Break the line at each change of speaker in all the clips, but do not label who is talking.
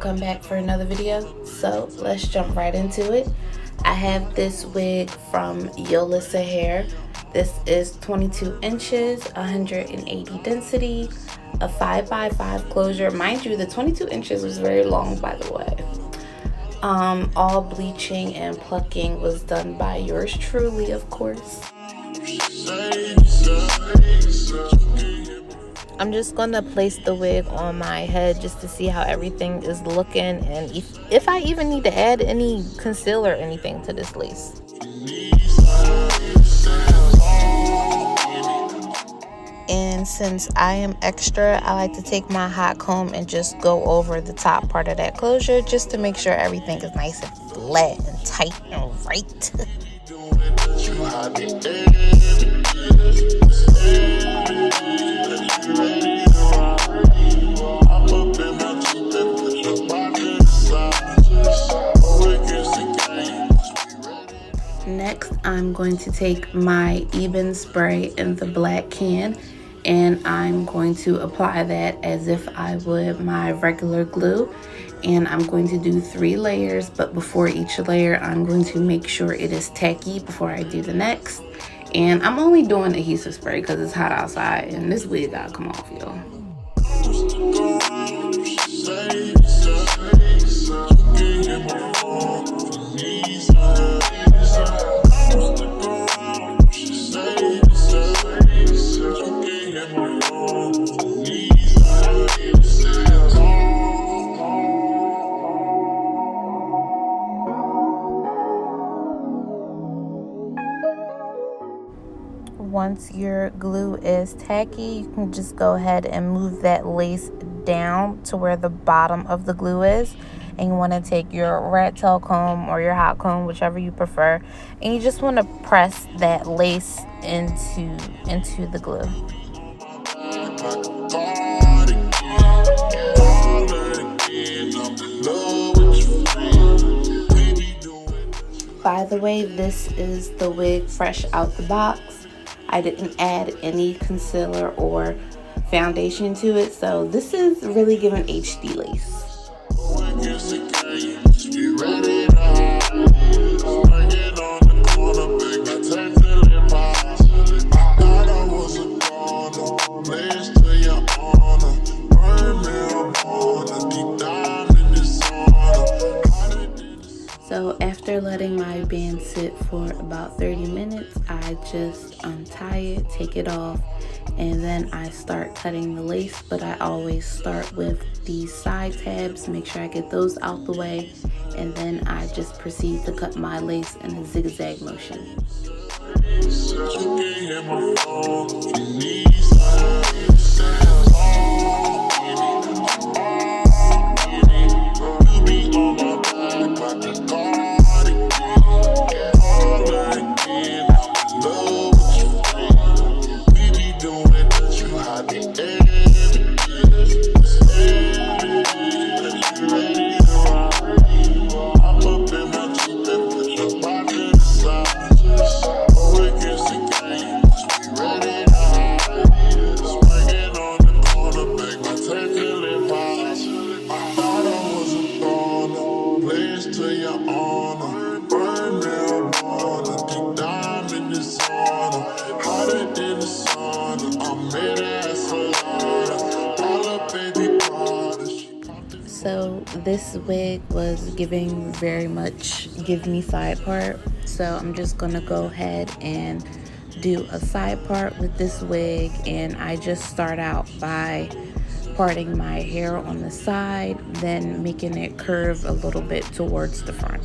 welcome back for another video. So let's jump right into it. I have this wig from Yolissa Hair. This is 22 inches, 180 density, a 5x5 closure. Mind you, the 22 inches was very long, by the way. All bleaching and plucking was done by yours truly, of course. I'm just gonna place the wig on my head just to see how everything is looking, and if I even need to add any concealer or anything to this lace. And since I am extra, I like to take my hot comb and just go over the top part of that closure just to make sure everything is nice and flat and tight and right. Next, I'm going to take my Ebin spray in the black can, and I'm going to apply that as if I would my regular glue. And I'm going to do 3 layers, but before each layer, I'm going to make sure it is tacky before I do the next. And I'm only doing adhesive spray because it's hot outside, and this wig gotta come off, y'all. Once your glue is tacky, you can just go ahead and move that lace down to where the bottom of the glue is. And you want to take your rat tail comb or your hot comb, whichever you prefer, and you just want to press that lace into the glue. By the way, this is the wig fresh out the box. I didn't add any concealer or foundation to it, so this is really giving HD lace. So after letting my band sit for about 30 minutes, I just untie it, take it off, and then I start cutting the lace. But I always start with these side tabs, make sure I get those out the way, and then I just proceed to cut my lace in a zigzag motion. So this wig was giving very much give me side part, so I'm just gonna go ahead and do a side part with this wig. And I just start out by parting my hair on the side, then making it curve a little bit towards the front.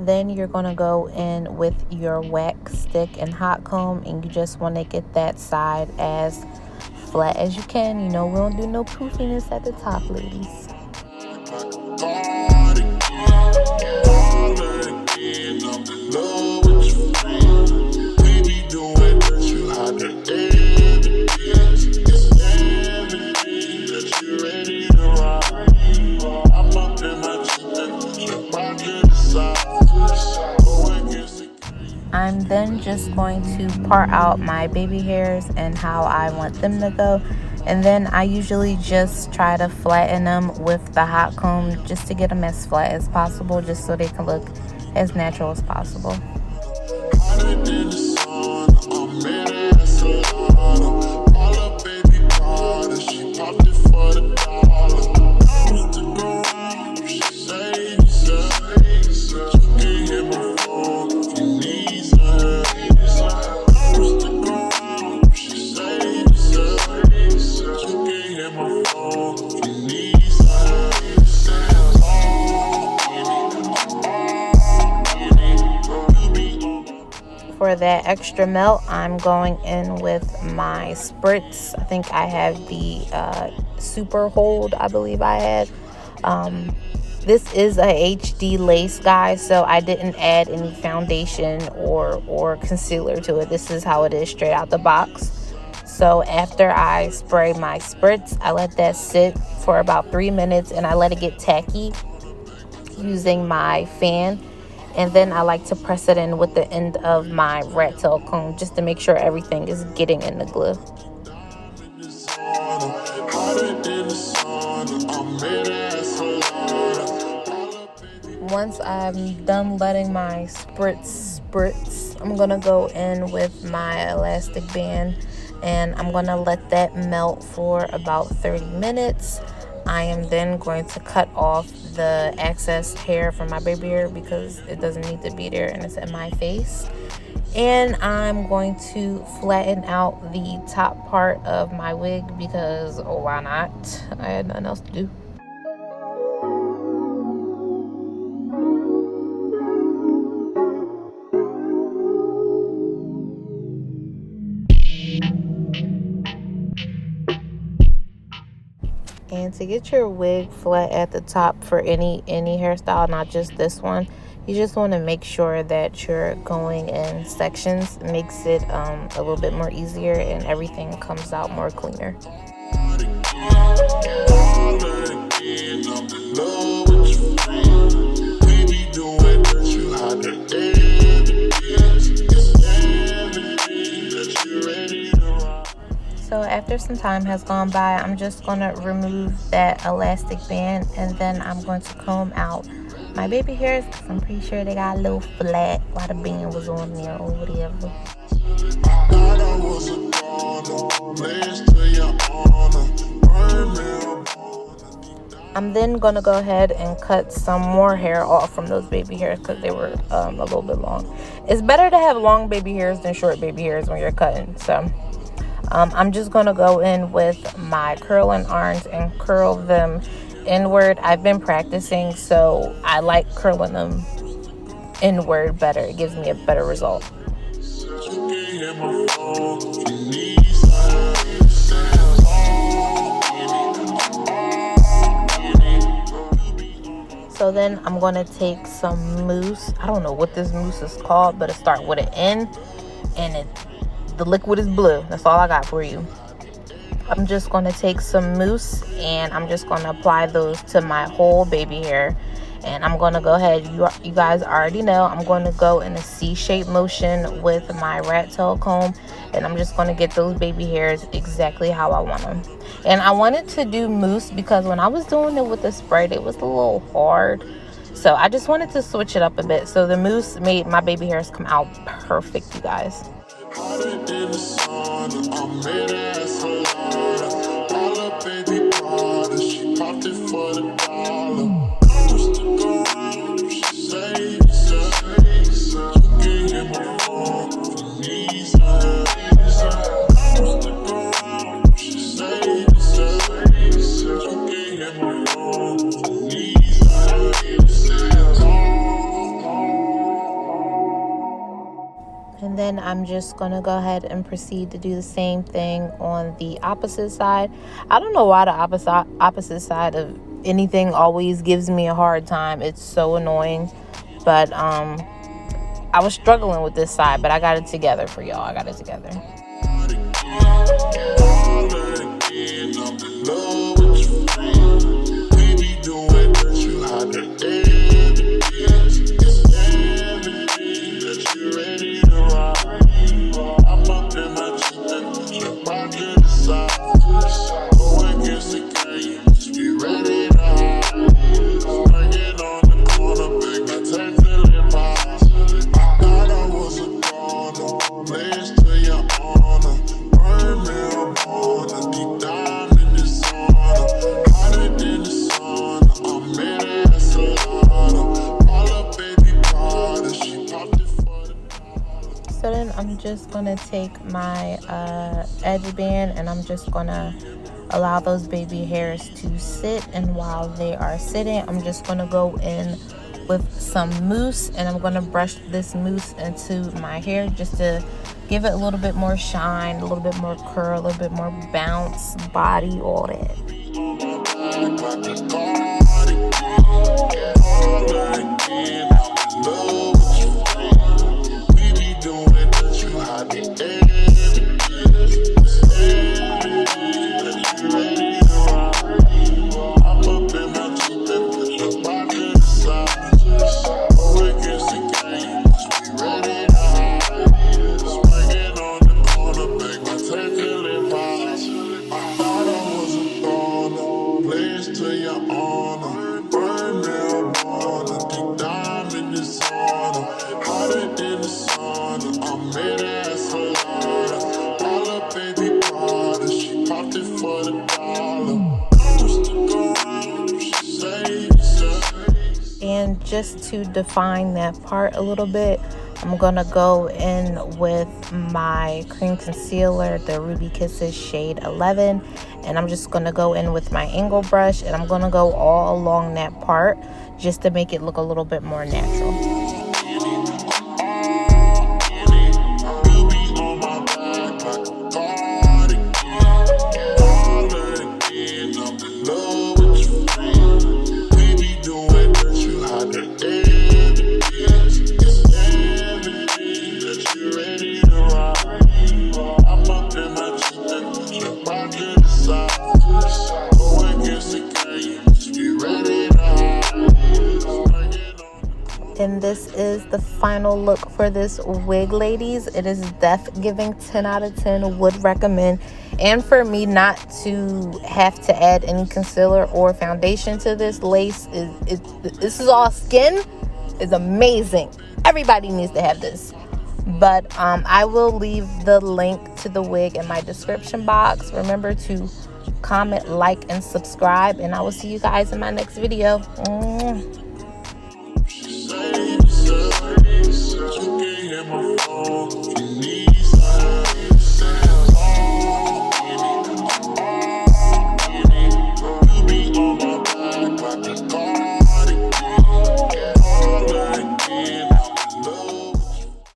Then you're going to go in with your wax stick and hot comb, and you just want to get that side as flat as you can. You know, we don't do no poofiness at the top, ladies.
love with you. We be doing that, you hot to
part out my baby hairs and how I want them to go. And then I usually just try to flatten them with the hot comb just to get them as flat as possible, just so they can look as natural as possible. For that extra melt, I'm going in with my spritz. I think I have the super hold, I believe I had. This is a HD lace, guys, so I didn't add any foundation or concealer to it. This is how it is straight out the box. So after I spray my spritz, I let that sit for about 3 minutes and I let it get tacky using my fan. And then I like to press it in with the end of my rat tail comb just to make sure everything is getting in the glue. Once I'm done letting my spritz, I'm gonna go in with my elastic band and I'm gonna let that melt for about 30 minutes. I am then going to cut off the excess hair from my baby hair because it doesn't need to be there and it's in my face. And I'm going to flatten out the top part of my wig because why not? I had nothing else to do. And to get your wig flat at the top for any hairstyle, not just this one, you just want to make sure that you're going in sections. It makes it a little bit more easier and everything comes out more cleaner. So after some time has gone by, I'm just going to remove that elastic band and then I'm going to comb out my baby hairs because I'm pretty sure they got a little flat while the band was on there or whatever. I'm then going to go ahead and cut some more hair off from those baby hairs because they were a little bit long. It's better to have long baby hairs than short baby hairs when you're cutting. So I'm just going to go in with my curling irons and curl them inward. I've been practicing, so I like curling them inward better. It gives me a better result. So then I'm going to take some mousse. I don't know what this mousse is called, but it starts with an N and the liquid is blue. That's all I got for you. I'm just going to take some mousse and I'm just going to apply those to my whole baby hair. And I'm going to go ahead, you guys already know, I'm going to go in a C-shaped motion with my rat tail comb. And I'm just going to get those baby hairs exactly how I want them. And I wanted to do mousse because when I was doing it with the spray, it was a little hard. So I just wanted to switch it up a bit. So the mousse made my baby hairs come out perfect, you guys. And then I'm just going to go ahead and proceed to do the same thing on the opposite side. I don't know why the opposite side of anything always gives me a hard time. It's so annoying. But I was struggling with this side, but I got it together for y'all. I got it together.
So then I'm just gonna take my edge band and I'm just gonna allow those baby hairs to sit, and while they are sitting, I'm just gonna go in with some mousse and I'm gonna brush this mousse into my hair just to give it a little bit more shine, a little bit more curl, a little bit more bounce, body, all that. And just to define that part a little bit, I'm gonna go in with my cream concealer, the Ruby Kisses shade 11, and I'm just gonna go in with my angle brush and I'm gonna go all along that part just to make it look a little bit more natural. And this is the final look for this wig, ladies. It is def giving 10 out of 10, would recommend. And for me not to have to add any concealer or foundation to this, lace this is all skin, is amazing. Everybody needs to have this. But I will leave the link to the wig in my description box. Remember to comment, like, and subscribe, and I will see you guys in my next video. You can hear my phone.